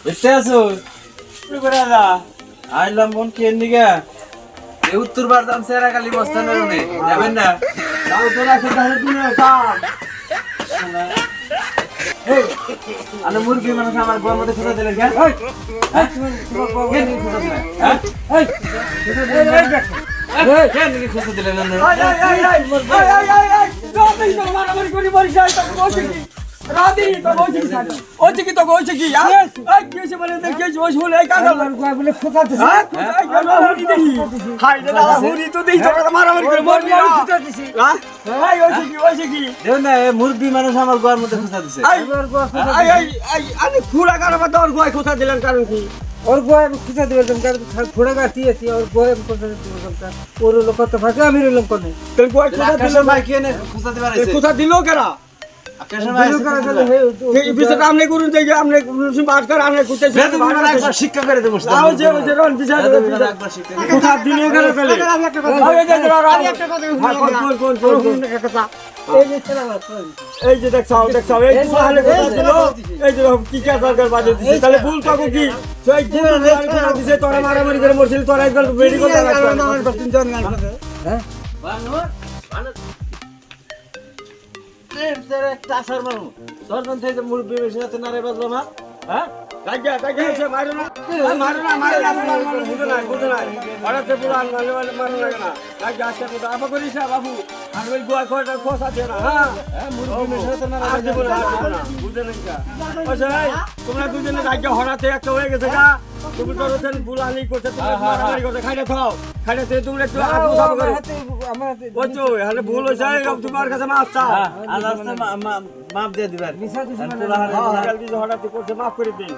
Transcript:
দেখতে আসো আইলাম বোন কে নিগা এই উত্তর বারদাম সেরা কালি মস্তানের উনি যাবেন না যাও তোরা সেখানে তুমি কাম এই আরে মুরগি মানুষ আমার বউর মধ্যে খোঁজা দিলেন কেন এই কেন কি খোঁজা দিলেন না মারামারি করি বরিশাল তো বসে কি রাদি তো বসে কি ওছে কি তো বসে কি এই কি হইছে বলে দেখি বসে বলে এই কাগল বলে খোঁজা দিছে হ্যাঁ হুরি দেখি হাই রে দাদা হুরি তো দেখি তো মারামারি করে মরবি না খোঁজা দিছি হ্যাঁ এই ওছে কি দেও না এই মুরগি মানুষ আমার বউর মধ্যে খোঁজা দিছে আমি খুড়া কারবা তোর গোয় খোঁজা দিলেন কারণ কি और गोया खुशा दिवे तुम कर थोड़ा गाती है और गोया खुशा दिवे तुम का और लोग तो भागा আমি রইলাম কোনে তেল গোয় খোঁজা দিল ভাই কে নে খোঁজা দিবার আইছে খোঁজা দিলো কেরা আকাশ ভাই এই বিষয়টা আমনে করুন যে আমনে বাত কর আমনে খুঁজতে একবার শিক্ষা করে দেব আও যে রন বিচার একবার শিক্ষা খোঁজা দিলো কেরা তাহলে এই যে আমি একটা কথা কোন এই যে দেখছাও এই তাহলে কথা দিল এই যে কি কি সরকার বাজে দিছে তাহলে ভুল কাকু কি সেই ভুল কথা দিছে তোরা মারামারি করে মরছিল তোরা একবার বেডি করতে লাগবে তিনজন হ্যাঁ বানর প্রেম তেরে টাসার মারু দর্শন থেকে মুরগি বেশি না নারে বাজলো মা হ্যাঁ কাজে সে মারো না বুঝো না হঠাৎ পুরান মারো লাগে না কাজে আসতে তো আপা করিস বাবু আর ওই গোয়া খোটা খোসা দে না হ্যাঁ মুরগি বেশি না নারে আর দেব না বুঝে না আচ্ছা তোমরা দুজনে কাজে হঠাৎ একটা হয়ে গেছে গা তুমি তো রতেন বুলানি করতে তুমি মারামারি করতে খাইতে খাও খাইতে তুমি একটু আগে খাবো করো ওই তো হলে ভুল হইছে তোমার কাছে মাছ চাও আর রাস্তা মাপ দিয়ে দিবেন মিছা দিছি আর পোলা হারে জলদি হঠাৎ করছে মাফ করে দিন